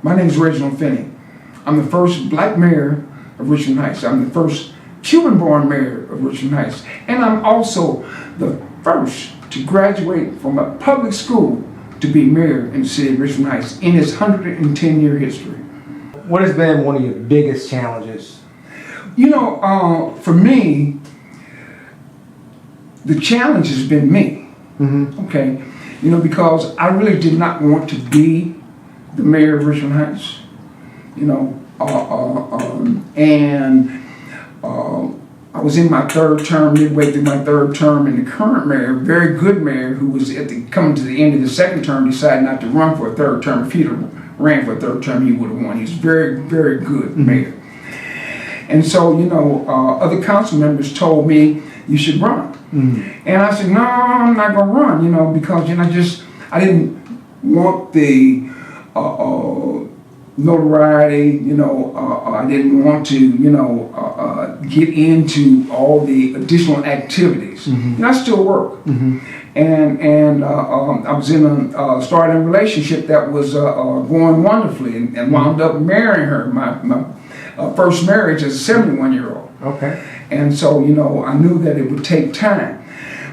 My name is Reginald Finney. I'm the first black mayor of Richmond Heights. I'm the first Cuban-born mayor of Richmond Heights. And I'm also the first to graduate from a public school to be mayor in the city of Richmond Heights in its 110-year history. What has been one of your biggest challenges? You know, for me, the challenge has been me. Okay? You know, because I really did not want to be the mayor of Richmond Heights. You know, I was in my third term, midway through my third term, and the current mayor, very good mayor, who was coming to the end of the second term, decided not to run for a third term. If he'd have ran for a third term, he would have won. He's very, very good mayor. And so, you know, other council members told me, you should run. And I said, no, I'm not going to run, you know, because, you know, I didn't want the notoriety, you know, I didn't want to, you know, get into all the additional activities. And I still work. And I was in starting a relationship that was going wonderfully and wound up marrying her, my first marriage as a 71-year-old. Okay. And so, you know, I knew that it would take time.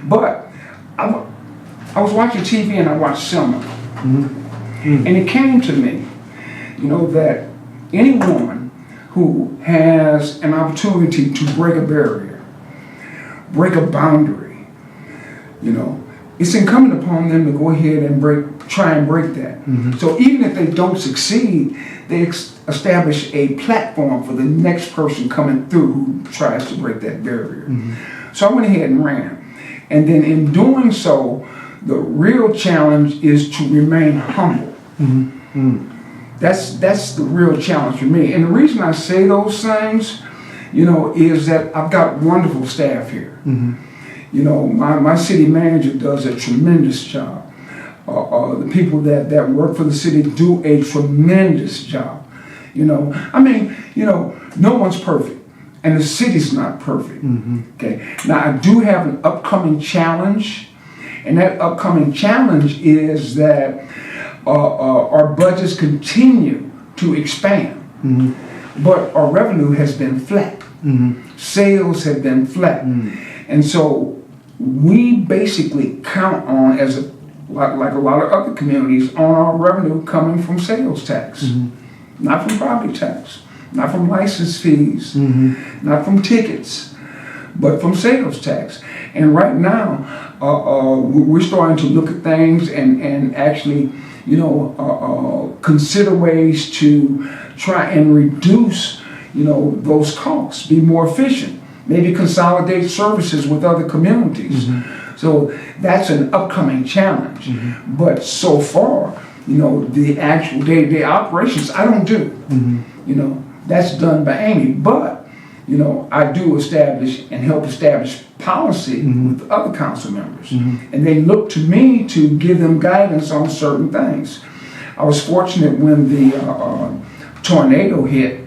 But I was watching TV and I watched Selma. And it came to me, you know, that any woman who has an opportunity to break a barrier, break a boundary, you know, it's incumbent upon them to go ahead and try and break that. So even if they don't succeed, they establish a platform for the next person coming through who tries to break that barrier. So I went ahead and ran. And then in doing so, the real challenge is to remain humble. That's the real challenge for me. And the reason I say those things, you know, is that I've got wonderful staff here. You know, my city manager does a tremendous job. The people that work for the city do a tremendous job. You know, I mean, you know, no one's perfect. And the city's not perfect. Okay. Now, I do have an upcoming challenge. And that upcoming challenge is that our budgets continue to expand, but our revenue has been flat. Sales have been flat. And so we basically count on, like a lot of other communities, on our revenue coming from sales tax, not from property tax, not from license fees, not from tickets, but from sales tax. And right now, we're starting to look at things and actually, you know, consider ways to try and reduce, you know, those costs, be more efficient, maybe consolidate services with other communities. So that's an upcoming challenge. But so far, you know, the actual day-to-day operations, I don't do. You know, that's done by Amy. But, you know, I do establish and help establish policy with other council members. And they look to me to give them guidance on certain things. I was fortunate when the tornado hit,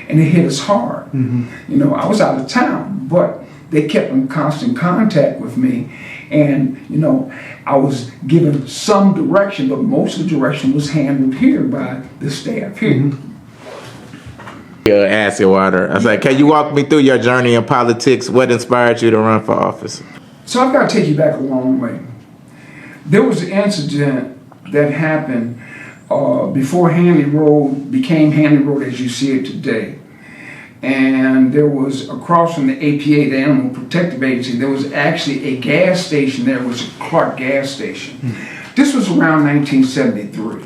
and it hit us hard. You know, I was out of town, but they kept in constant contact with me. And, you know, I was given some direction, but most of the direction was handled here by the staff here. Ask you, Water. I was like, can you walk me through your journey in politics? What inspired you to run for office? So I've got to take you back a long way. There was an incident that happened before Hanley Road became Hanley Road as you see it today. And there was, across from the APA, the Animal Protective Agency, there was actually a gas station there. It was a Clark gas station. This was around 1973.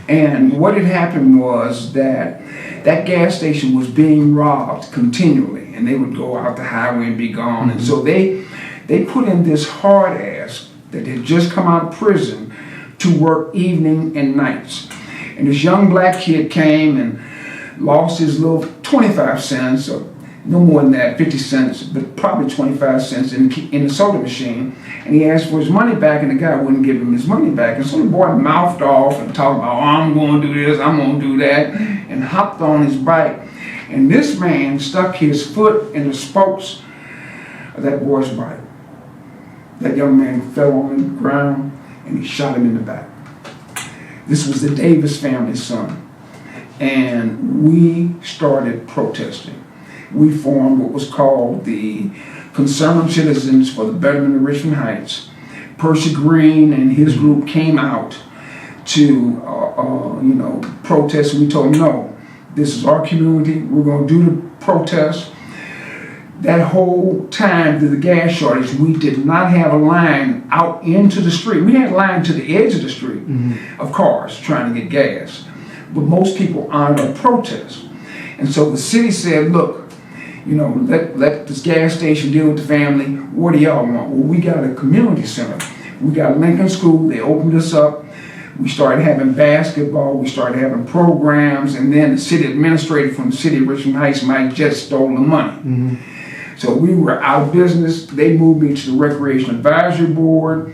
And what had happened was that gas station was being robbed continually, and they would go out the highway and be gone. And so they put in this hard ass that had just come out of prison to work evening and nights. And this young black kid came and lost his little 25 cents, or no more than that, 50 cents, but probably 25 cents in the soda machine. And he asked for his money back, and the guy wouldn't give him his money back. And so the boy mouthed off and talked about, oh, I'm going to do this, I'm going to do that, and hopped on his bike. And this man stuck his foot in the spokes of that boy's bike. That young man fell on the ground, and he shot him in the back. This was the Davis family's son. and we started protesting. We formed what was called the Concerned Citizens for the Betterment of Richmond Heights. Percy Green and his group came out to, protest, and we told them, no, this is our community, we're going to do the protest. That whole time through the gas shortage, we did not have a line out into the street. We had a line to the edge of the street of cars trying to get gas, but most people aren't on protest. And so the city said, look, let this gas station deal with the family. What do y'all want? Well, we got a community center. We got Lincoln School. They opened us up. We started having basketball. We started having programs. And then the city administrator from the city of Richmond Heights, Mike Jett, stole the money. So we were out of business. They moved me to the Recreation Advisory Board.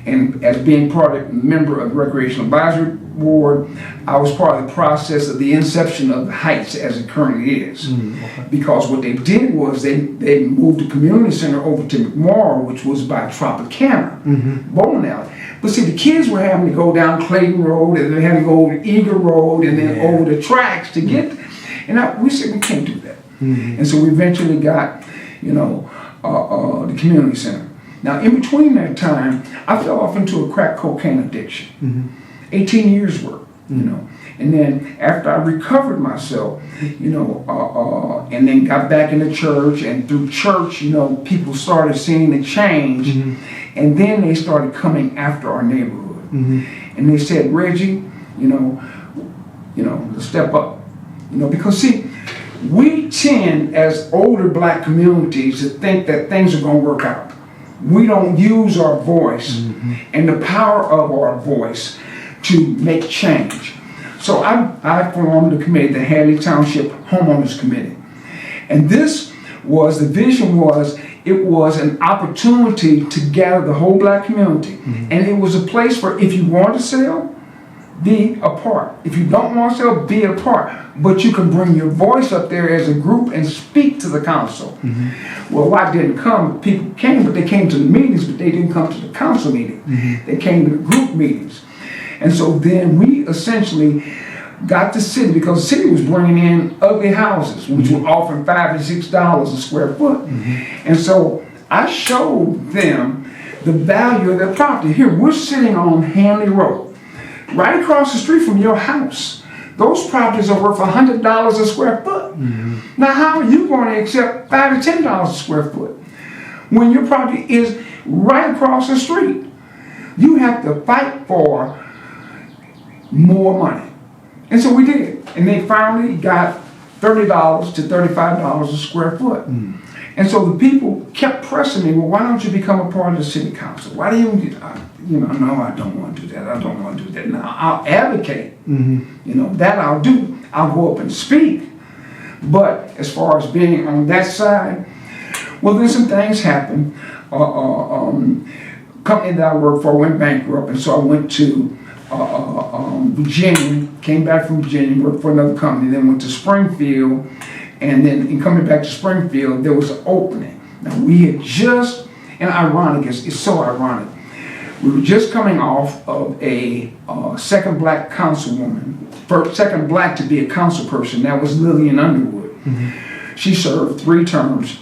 And as being a member of the Recreation Advisory Board, I was part of the process of the inception of the Heights as it currently is. Okay. Because what they did was they moved the community center over to McMorrow, which was by Tropicana, bowling alley. But see, the kids were having to go down Clayton Road, and they had to go over Eagle Road, and then over the tracks to get. And we said we can't do that. And so we eventually got, the community center. Now, in between that time, I fell off into a crack cocaine addiction. 18 years worth, And then after I recovered myself, and then got back into church, and through church, people started seeing the change, and then they started coming after our neighborhood. And they said, Reggie, step up. Because see, we tend as older black communities to think that things are going to work out. We don't use our voice and the power of our voice to make change. So I formed a committee, the Hadley Township Homeowners Committee. And the vision was, it was an opportunity to gather the whole black community. And it was a place for, if you want to sell, be a part. If you don't want to sell, be a part. But you can bring your voice up there as a group and speak to the council. Well, I didn't come. People came, but they came to the meetings, but they didn't come to the council meeting. They came to the group meetings. And so then we essentially got the city, because the city was bringing in ugly houses, which were offering $5 and $6 a square foot. And so I showed them the value of their property. Here, we're sitting on Hanley Road, right across the street from your house. Those properties are worth $100 a square foot. Now, how are you going to accept $5 or $10 a square foot when your property is right across the street? You have to fight for more money. And so we did. And they finally got $30 to $35 a square foot. And so the people kept pressing me, well, why don't you become a part of the city council? Why do you, no, I don't want to do that. I don't want to do that. Now, I'll advocate. That I'll do. I'll go up and speak. But as far as being on that side, well, then some things happened. Company that I worked for went bankrupt, and so I went to Virginia, came back from Virginia, worked for another company, then went to Springfield, and then in coming back to Springfield, there was an opening. Now, we had just, and ironic, it's so ironic, we were just coming off of a second black councilwoman, second black to be a council person. That was Lillian Underwood. She served 3 terms,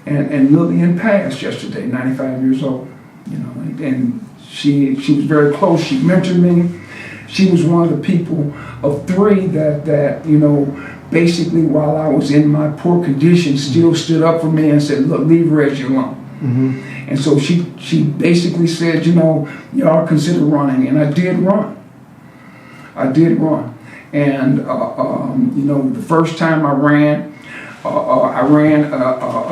and Lillian passed yesterday, 95 years old. And she was very close. She mentored me. She was one of the people of 3 that basically while I was in my poor condition, still stood up for me and said, look, leave Reggie alone. And so she basically said, y'all consider running, and I did run. And the first time I ran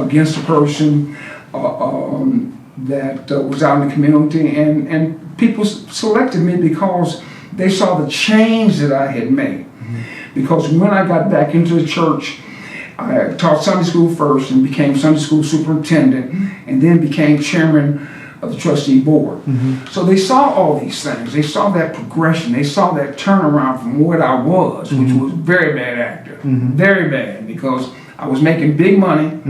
against a person that was out in the community, and people selected me because they saw the change that I had made. Because when I got back into the church, I taught Sunday school first and became Sunday school superintendent, and then became chairman of the trustee board. So they saw all these things. They saw that progression. They saw that turnaround from what I was, which was very bad actor, very bad, because I was making big money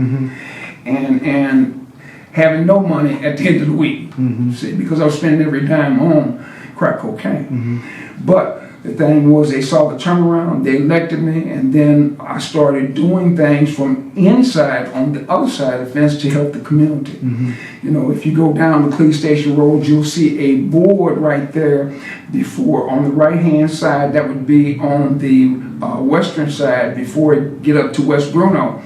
and having no money at the end of the week, see, because I was spending every dime on crack cocaine. But the thing was they saw the turnaround, they elected me, and then I started doing things from inside on the other side of the fence to help the community. You know, if you go down the Clee Station Road, you'll see a board right there before on the right-hand side. That would be on the western side before it get up to West Bruno.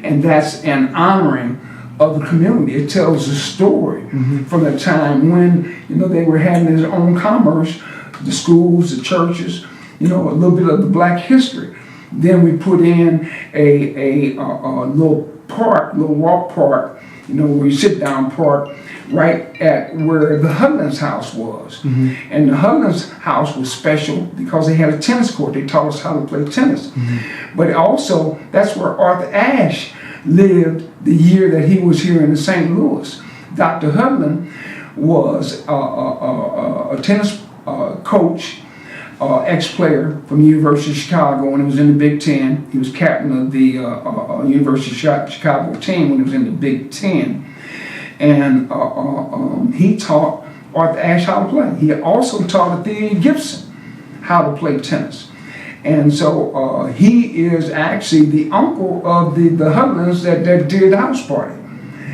And that's an honoring of the community. It tells a story from the time when, you know, they were having their own commerce, the schools, the churches, you know, a little bit of the black history. Then we put in a little park, little walk park, you know, where you sit down park right at where the Hudlin's house was. And the Hudlin's house was special because they had a tennis court. They taught us how to play tennis. But also, that's where Arthur Ashe lived the year that he was here in St. Louis. Dr. Hudlin was a tennis coach, ex-player from the University of Chicago when he was in the Big Ten. He was captain of the University of Chicago team when he was in the Big Ten. And he taught Arthur Ashe how to play. He also taught Athenia Gibson how to play tennis. And so he is actually the uncle of the Hudlins that did the house party.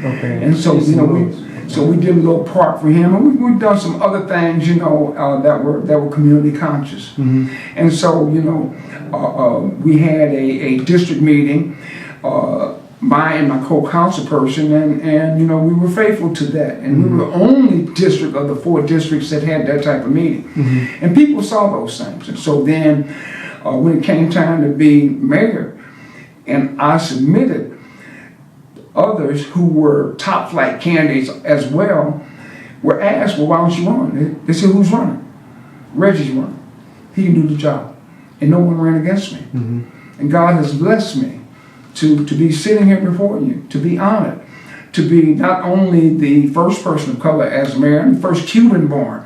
Okay. And so, you know, we did a little park for him, and we've done some other things, you know, that were community conscious. And so, you know, we had a district meeting, my and my co-council person, and you know, we were faithful to that. And we were the only district of the 4 districts that had that type of meeting. And people saw those things. And so then, when it came time to be mayor, and I submitted others who were top flight candidates as well, were asked, well, why don't you run? They said, who's running? Reggie's running. He can do the job. And no one ran against me. And God has blessed me to be sitting here before you, to be honored, to be not only the first person of color as mayor, I'm the first Cuban born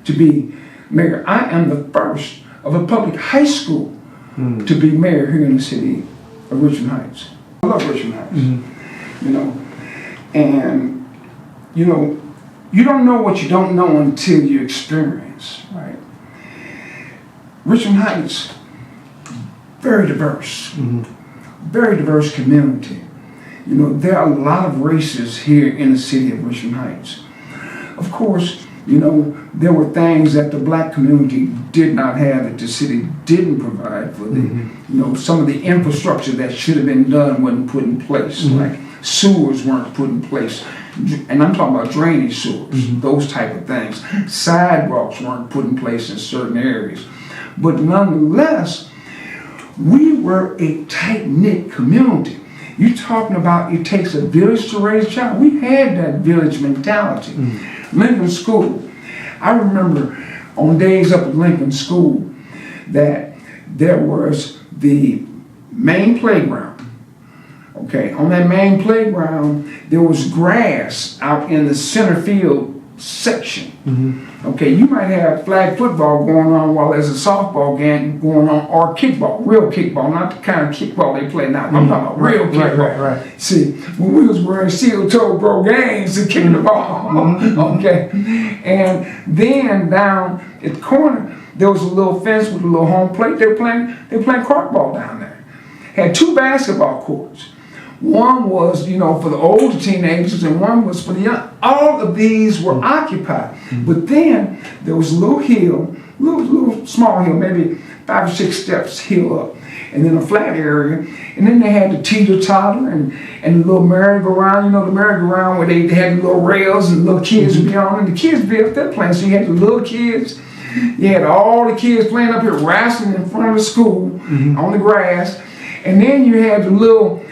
to be mayor. I am the first of a public high school to be mayor here in the city of Richmond Heights. I love Richmond Heights, you know, and, you know, you don't know what you don't know until you experience, right? Richmond Heights, very diverse, very diverse community. You know, there are a lot of races here in the city of Richmond Heights. Of course, you know, there were things that the black community did not have, that the city didn't provide for the, you know, some of the infrastructure that should have been done wasn't put in place, like sewers weren't put in place. And I'm talking about drainage sewers, those type of things. Sidewalks weren't put in place in certain areas. But nonetheless, we were a tight-knit community. You're talking about it takes a village to raise a child. We had that village mentality. Lincoln School. I remember on days up at Lincoln School that there was the main playground. Okay, on that main playground, there was grass out in the center field section. Okay, you might have flag football going on while there's a softball game going on, or kickball, real kickball, not the kind of kickball they play now. I'm talking about real kickball. Right. See, when we was wearing steel-toe games to kick the ball, okay, and then down at the corner there was a little fence with a little home plate. They were playing corkball down there. Had 2 basketball courts. One was, you know, for the older teenagers, and one was for the young. All of these were occupied. But then there was a little hill, little small hill, maybe 5 or 6 steps hill up, and then a flat area. And then they had the teeter-totter and the little merry-go-round, you know, the merry-go-round where they had the little rails and the little kids would be on, and the kids would be up there playing. So you had the little kids, you had all the kids playing up here wrestling in front of the school on the grass, and then you had the little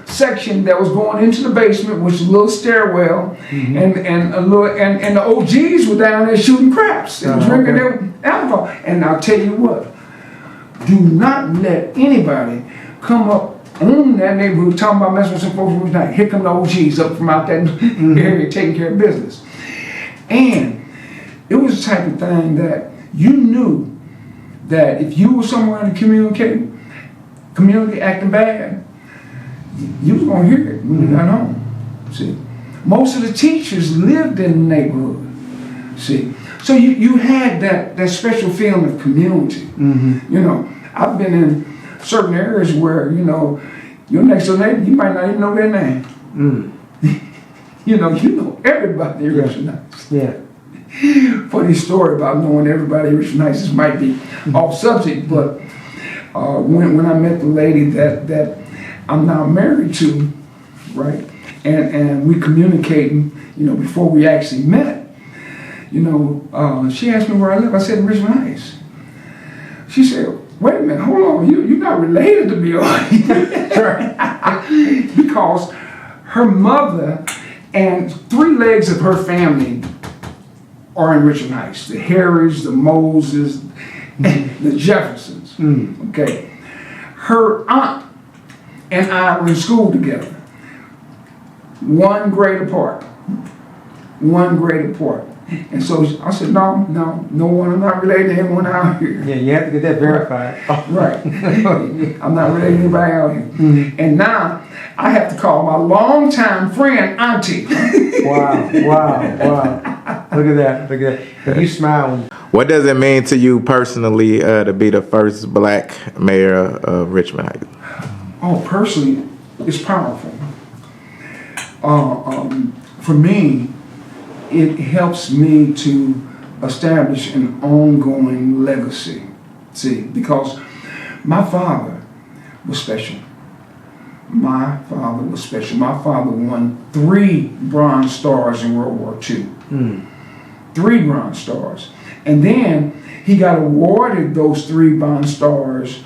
section that was going into the basement, which was a little stairwell, and the OGs were down there shooting craps and drinking their alcohol. And I'll tell you what, do not let anybody come up on that neighborhood talking about messing with some folks who's not. Here come the OGs up from out that area taking care of business. And it was the type of thing that you knew that if you were somewhere in the community acting bad, you was gonna hear it when you got home. See, most of the teachers lived in the neighborhood. See, So you had that special feeling of community. You know, I've been in certain areas where, you know, your next door neighbor, you might not even know their name. You know everybody in Richmond Heights. Yeah. Funny story about knowing everybody in Richmond Heights. This might be off subject, but when I met the lady that I'm now married to, right, and we communicating, you know, before we actually met, you know, she asked me where I live. I said in Richmond Heights. She said, "Wait a minute, hold on, you're not related to me, are you?" Because her mother and 3 legs of her family are in Richmond Heights: the Harrys, the Moses, the Jeffersons. Okay, her aunt and I were in school together, 1 grade apart. 1 grade apart. And so I said, no one, I'm not related to anyone out here. Yeah, you have to get that verified. Right. I'm not related to anybody out here. And now I have to call my longtime friend Auntie. Wow. Look at that. You smile. What does it mean to you personally to be the first black mayor of Richmond Heights? Oh, personally, it's powerful. For me, it helps me to establish an ongoing legacy. See, because my father was special. My father won 3 Bronze Stars in World War II. 3 Bronze Stars. And then he got awarded those 3 Bronze Stars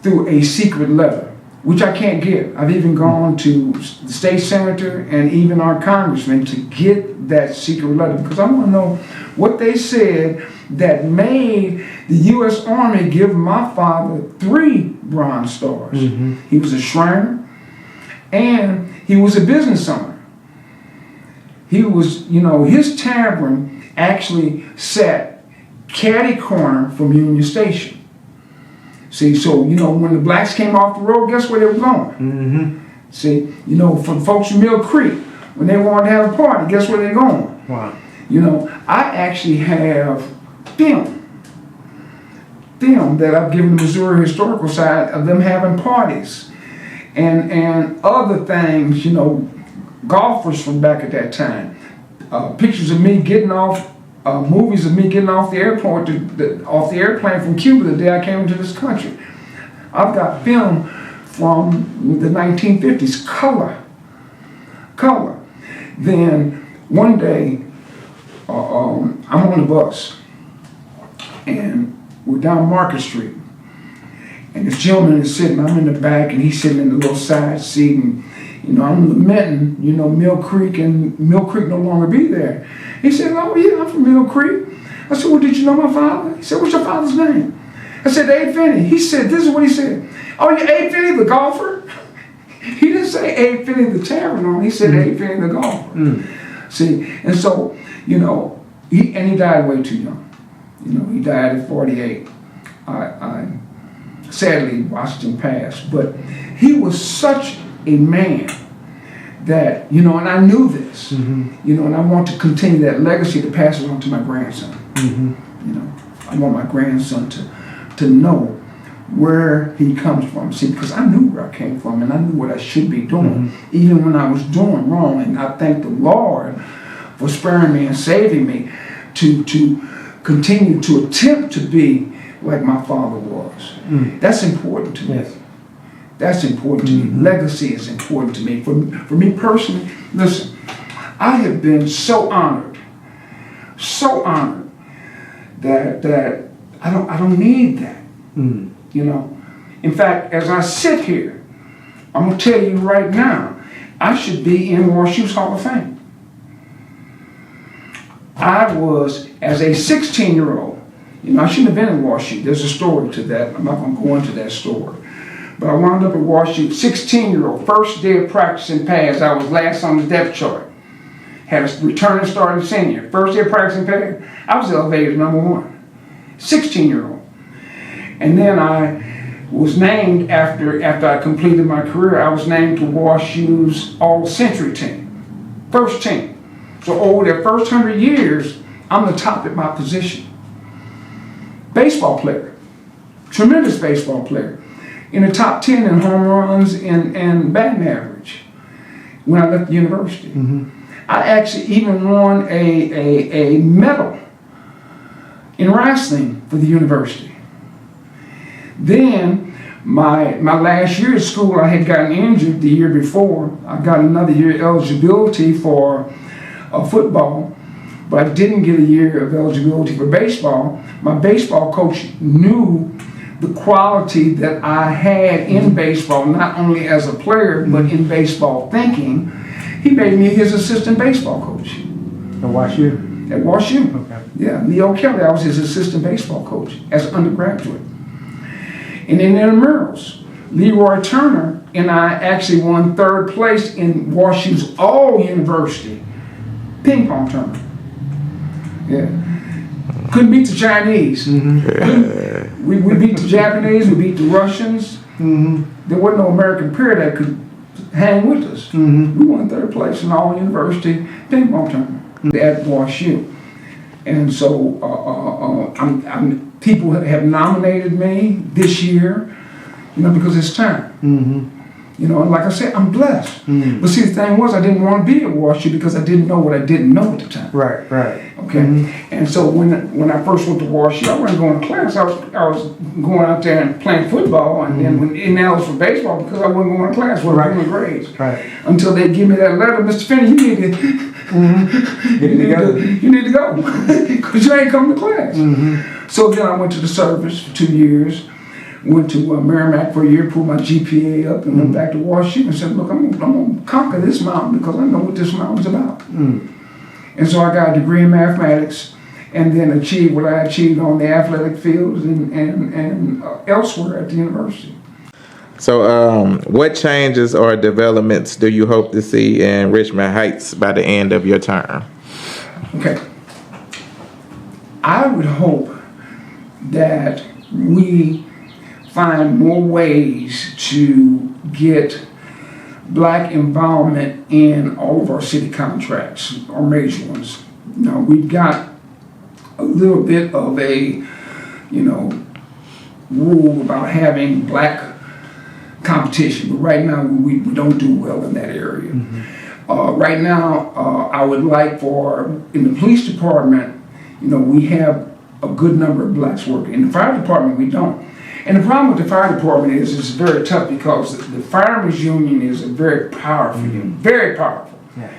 through a secret letter, which I can't get. I've even gone to the state senator and even our congressman to get that secret letter because I want to know what they said that made the U.S. Army give my father 3 Bronze Stars. He was a Shriner and he was a business owner. He was, you know, his tavern actually sat catty corner from Union Station. See, so, you know, when the blacks came off the road, guess where they were going? See, you know, for folks from Mill Creek, when they wanted to have a party, guess where they're going? Wow. You know, I actually have film that I've given the Missouri Historical Society of them having parties and other things, you know, golfers from back at that time. Pictures of me getting off, movies of me getting off the airport, off the airplane from Cuba the day I came into this country. I've got film from the 1950s, color. Then one day, I'm on the bus, and we're down Market Street, and this gentleman is sitting, I'm in the back, and he's sitting in the little side seat, and you know, I'm lamenting, you know, Mill Creek no longer be there. He said, "Oh yeah, I'm from Mill Creek." I said, "Well, did you know my father?" He said, "What's your father's name?" I said, "Abe Finney." He said, this is what he said. "Oh, you Abe Finney, the golfer?" He didn't say Abe Finney, the tavern owner. He said Abe Finney, the golfer. See, and so, you know, he died way too young. You know, he died at 48. I sadly watched him pass, but he was such a man that, you know, and I knew this, you know, and I want to continue that legacy to pass it on to my grandson. You know, I want my grandson to know where he comes from. See, because I knew where I came from and I knew what I should be doing, even when I was doing wrong. And I thank the Lord for sparing me and saving me to continue to attempt to be like my father was. That's important to me. Yes. That's important to me. Legacy is important to me. For me personally, listen, I have been so honored that I don't need that. You know, in fact, as I sit here, I'm gonna tell you right now, I should be in WashU's Hall of Fame. I was, as a 16-year-old, you know, I shouldn't have been in WashU. There's a story to that. I'm not gonna go into that story. But I wound up at WashU, 16-year-old, first day of practicing pass. I was last on the depth chart. Had a returning starting senior. First day of practicing pass, I was elevated #1. 16-year-old. And then I was named, after I completed my career, I was named to WashU's All-Century team. First team. So over their first 100 years, I'm the top at my position. Baseball player, tremendous baseball player, in the top 10 in home runs and batting average when I left the university. I actually even won a medal in wrestling for the university. Then my last year at school, I had gotten injured the year before. I got another year eligibility for football, but I didn't get a year of eligibility for baseball. My baseball coach knew the quality that I had in baseball, not only as a player, but in baseball thinking. He made me his assistant baseball coach. At WashU? At WashU. Okay. Yeah, Leo Kelly, I was his assistant baseball coach as an undergraduate. And in intramurals, Leroy Turner and I actually won third place in WashU's all-university ping pong tournament. Yeah. Couldn't beat the Chinese. We beat the Japanese, we beat the Russians. There wasn't no American peer that could hang with us. We won third place in all-university ping pong tournament at WashU. And so people have nominated me this year, because it's time. And like I said, I'm blessed. But see, the thing was, I didn't want to be at WashU because I didn't know what I didn't know at the time. Right. Okay. And so when I first went to WashU, I wasn't going to class. I was going out there and playing football, and then and that was for baseball because I wasn't going to class. We were doing grades. Right. Until they give me that letter, Mr. Finney, you need to go because you ain't coming to class. So then I went to the service for 2 years. Went to Merrimack for a year, pulled my GPA up, and went back to WashU and said, look, I'm going to conquer this mountain because I know what this mountain's about. And so I got a degree in mathematics and then achieved what I achieved on the athletic fields and elsewhere at the university. So what changes or developments do you hope to see in Richmond Heights by the end of your term? Okay. I would hope that we find more ways to get black involvement in all of our city contracts, our major ones. We've got a little bit of a, rule about having black competition, but right now we don't do well in that area. Right now, I would like in the police department, we have a good number of blacks working. In the fire department, we don't. And the problem with the fire department is it's very tough because the firemen's union is a very powerful union, very powerful. Yeah.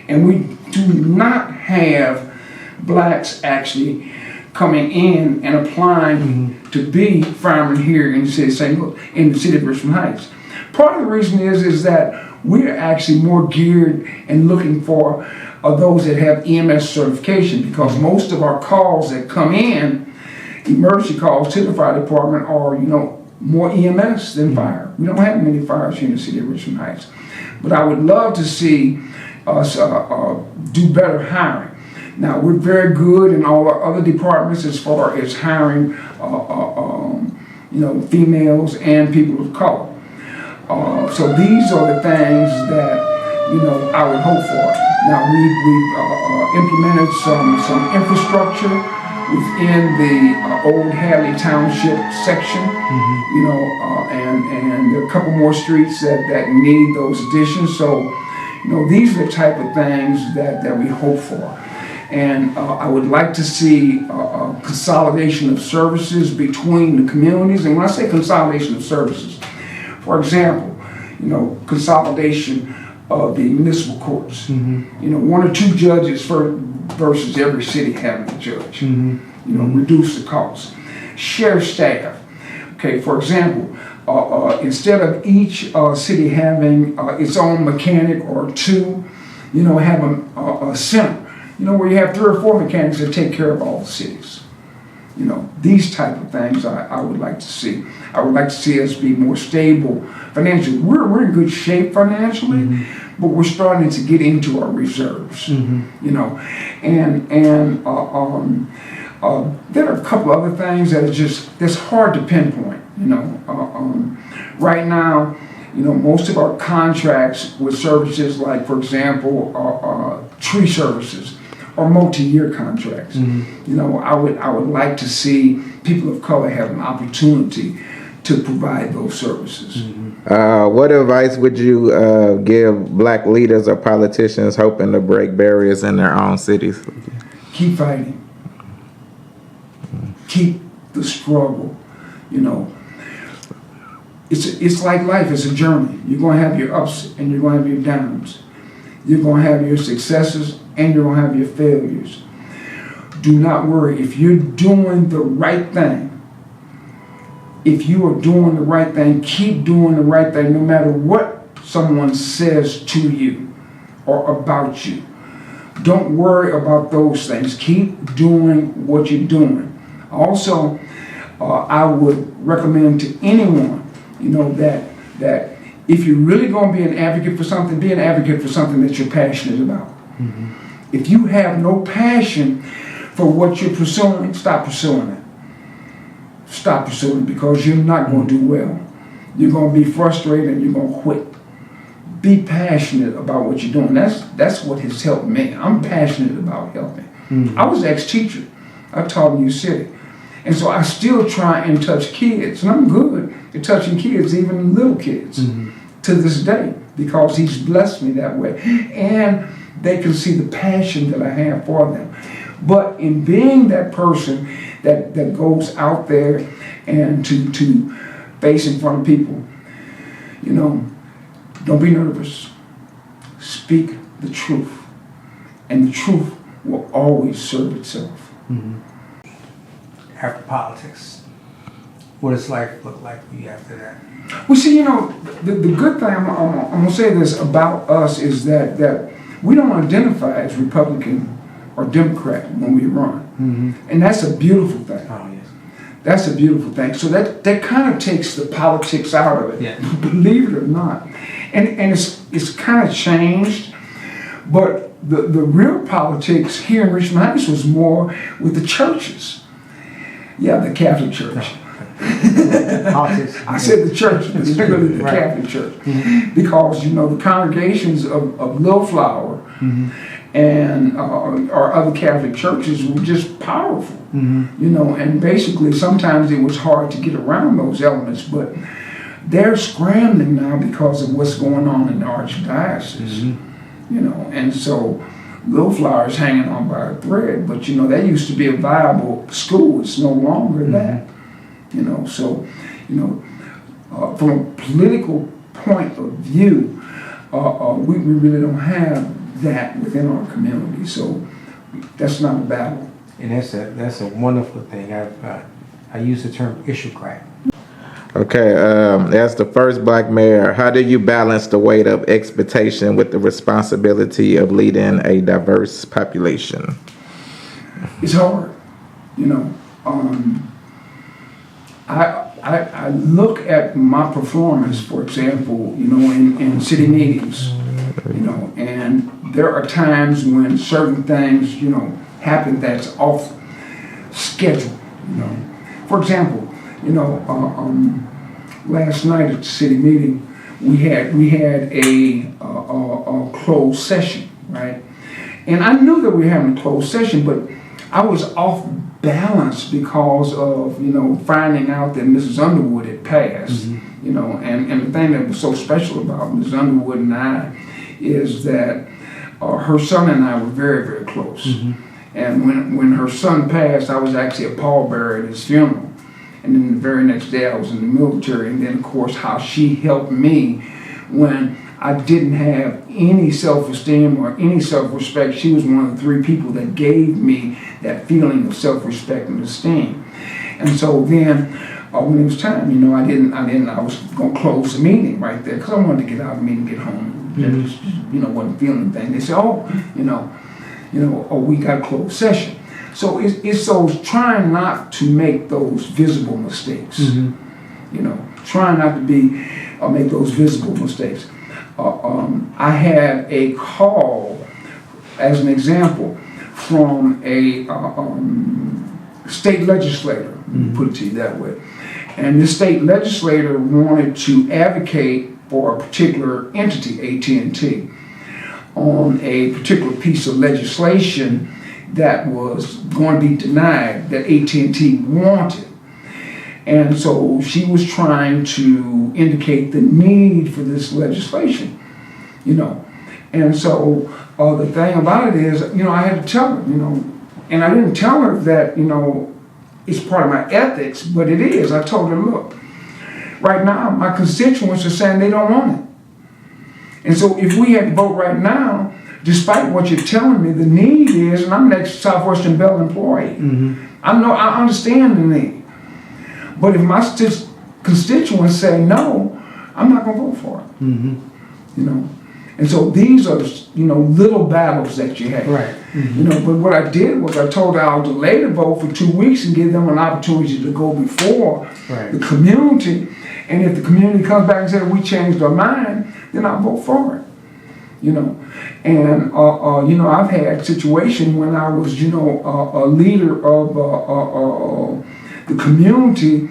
And we do not have blacks actually coming in and applying to be firemen here in the city of St. Louis, in the city of Richmond Heights. Part of the reason is that we're actually more geared and looking for those that have EMS certification because most of our calls that come in, emergency calls to the fire department are, more EMS than fire. We don't have many fires here in the city of Richmond Heights. But I would love to see us do better hiring. Now, we're very good in all our other departments as far as hiring, females and people of color. So these are the things that, I would hope for. Now, we've implemented some infrastructure within the old Hadley Township section, and there are a couple more streets that need those additions. So, these are the type of things that we hope for. And I would like to see a consolidation of services between the communities. And when I say consolidation of services, for example, consolidation of the municipal courts. One or two judges versus every city having a judge. Reduce the cost. Share staff. Okay, for example, instead of each city having its own mechanic or two, have a center, where you have 3 or 4 mechanics that take care of all the cities. These type of things I would like to see. I would like to see us be more stable financially. We're in good shape financially, but we're starting to get into our reserves. And there are a couple other things that are that's hard to pinpoint. Right now, most of our contracts with services like, for example, tree services or multi-year contracts. You know, I would like to see people of color have an opportunity to provide those services. What advice would you give black leaders or politicians hoping to break barriers in their own cities? Keep fighting. Keep the struggle. You know, it's like life. It's a journey. You're going to have your ups and you're going to have your downs. You're going to have your successes and you're going to have your failures. Do not worry. If you're doing the right thing, if you are doing the right thing, keep doing the right thing no matter what someone says to you or about you. Don't worry about those things. Keep doing what you're doing. Also, I would recommend to anyone, you know, that if you're really going to be an advocate for something, be an advocate for something that you're passionate about. If you have no passion for what you're pursuing, stop pursuing it. Stop pursuing it because you're not going to do well. You're going to be frustrated and you're going to quit. Be passionate about what you're doing. That's what has helped me. I'm passionate about helping. I was an ex-teacher. I taught in New City. And so I still try and touch kids. And I'm good at touching kids, even little kids, to this day, because he's blessed me that way. And they can see the passion that I have for them. But in being that person that goes out there and to face in front of people, you know, don't be nervous. Speak the truth. And the truth will always serve itself. After politics, what does life look like for you after that? Well, see, you know, the good thing, I'm going to say this about us, is that we don't identify as Republican or Democrat when we run. And that's a beautiful thing. Oh, yes. That's a beautiful thing. So that kind of takes the politics out of it, Yeah. believe it or not. And it's kind of changed, but the real politics here in Richmond Heights was more with the churches. Yeah, the Catholic Church. Politics. I said the church, but it's really the Right. Catholic Church. Because, you know, the congregations of Little Flower and or other Catholic churches were just powerful. You know, and basically sometimes it was hard to get around those elements, but they're scrambling now because of what's going on in the Archdiocese. You know, and so Little Flower is hanging on by a thread, but you know, that used to be a viable school. It's no longer that. You know, so, you know, from a political point of view, we really don't have that within our community. So that's not a battle. And that's a wonderful thing. I use the term issue crack. Okay, as the first black mayor, how do you balance the weight of expectation with the responsibility of leading a diverse population? It's hard, you know. I look at my performance, for example, you know, in city meetings, you know, and there are times when certain things, you know, happen that's off schedule, you know. For example, you know, last night at the city meeting, we had a closed session, right? And I knew that we were having a closed session, but I was off balance because of, you know, finding out that Mrs. Underwood had passed, you know, and the thing that was so special about Mrs. Underwood and I is that her son and I were very, very close. And when her son passed, I was actually a pallbearer at his funeral. And then the very next day I was in the military. And then, of course, how she helped me when I didn't have any self-esteem or any self-respect. She was one of the three people that gave me that feeling of self-respect and esteem. And so then, when it was time, you know, I was going to close the meeting right there because I wanted to get out of the meeting, get home. And just, you know, wasn't feeling anything. They said, we got a closed session. So it's those trying not to make those visible mistakes. You know, trying not to make those visible mistakes. I had a call, as an example, from a state legislator, put it to you that way. And this state legislator wanted to advocate for a particular entity, AT&T, on a particular piece of legislation that was going to be denied that AT&T wanted. And so she was trying to indicate the need for this legislation, you know. And so the thing about it is, you know, I had to tell her, you know, and I didn't tell her that, you know, it's part of my ethics, but it is. I told her, look, right now my constituents are saying they don't want it. And so if we had to vote right now, despite what you're telling me, the need is, and I'm an ex-Southwestern Bell employee, I understand the need. But if my constituents say no, I'm not going to vote for it. You know, and so these are, you know, little battles that you have. Right. You know, but what I did was I told her I'll delay the vote for 2 weeks and give them an opportunity to go before the community. And if the community comes back and says we changed our mind, then I'll vote for it. You know, and you know, I've had situations when I was, you know, a leader of the community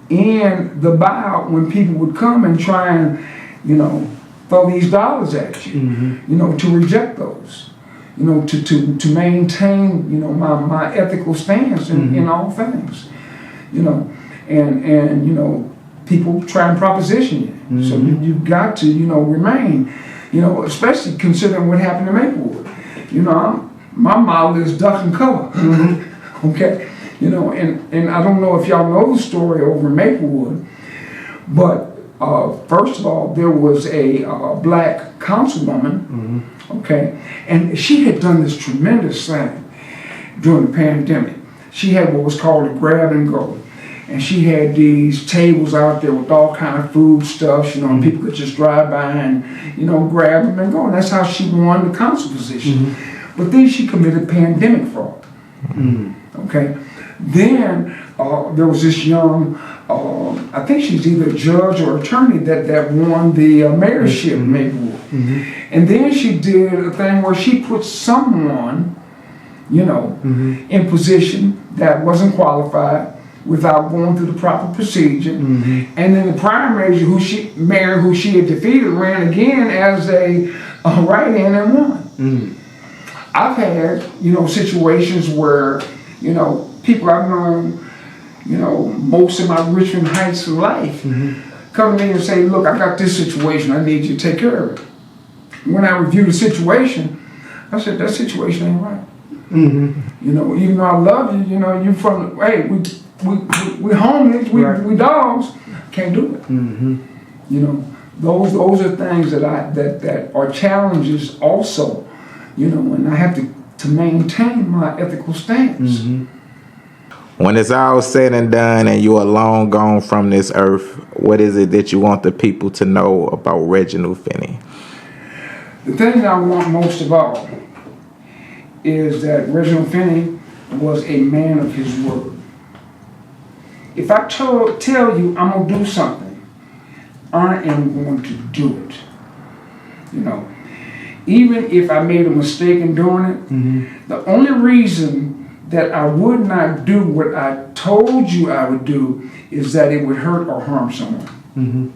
in the buyout, when people would come and try and, you know, throw these dollars at you, you know, to reject those, you know, to maintain, you know, my ethical stance in all things, you know, and you know, people try and proposition you, so you've got to, you know, remain, you know, especially considering what happened to Maplewood. You know, my model is duck and cover, okay. You know, and I don't know if y'all know the story over in Maplewood, but first of all, there was a black councilwoman, okay, and she had done this tremendous thing during the pandemic. She had what was called a grab and go, and she had these tables out there with all kind of food stuff, you know, and people could just drive by and, you know, grab them and go, and that's how she won the council position. But then she committed pandemic fraud, okay. Then there was this young, I think she's either a judge or attorney that won the mayorship in Maplewood. And then she did a thing where she put someone, you know, in position that wasn't qualified without going through the proper procedure. And then the primary mayor who she had defeated ran again as a write-in and won. I've had, you know, situations where, you know, people I've known, you know, most of my Richmond Heights life, come to me and say, look, I got this situation, I need you to take care of it. When I review the situation, I said, that situation ain't right. You know, even though I love you, you know, you from, hey, we homeless, we dogs, can't do it. You know, those are things that are challenges also, you know, and I have to maintain my ethical stance. When it's all said and done and you are long gone from this earth, what is it that you want the people to know about Reginald Finney? The thing that I want most of all is that Reginald Finney was a man of his word. If I tell you I'm going to do something, I am going to do it. You know, even if I made a mistake in doing it, the only reason that I would not do what I told you I would do is that it would hurt or harm someone.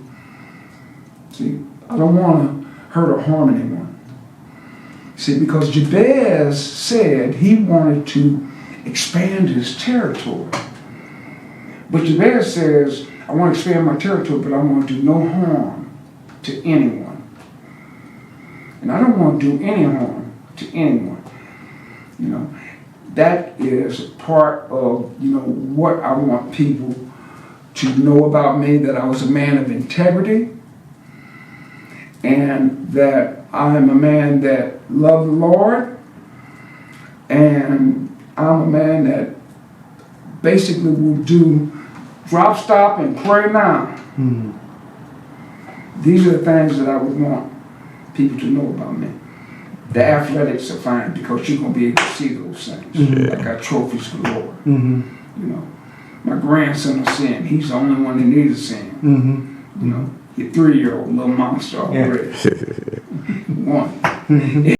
See, I don't want to hurt or harm anyone. See, because Jabez said he wanted to expand his territory. But Jabez says, I want to expand my territory, but I want to do no harm to anyone. And I don't want to do any harm to anyone. You know, that is part of, you know, what I want people to know about me, that I was a man of integrity and that I am a man that loved the Lord, and I'm a man that basically will do drop, stop, and pray now. These are the things that I would want people to know about me. The athletics are fine because you're going to be able to see those things. I got trophies galore. You know, my grandson will sing. He's the only one that needs to sing. You know, your 3-year-old little monster already. One.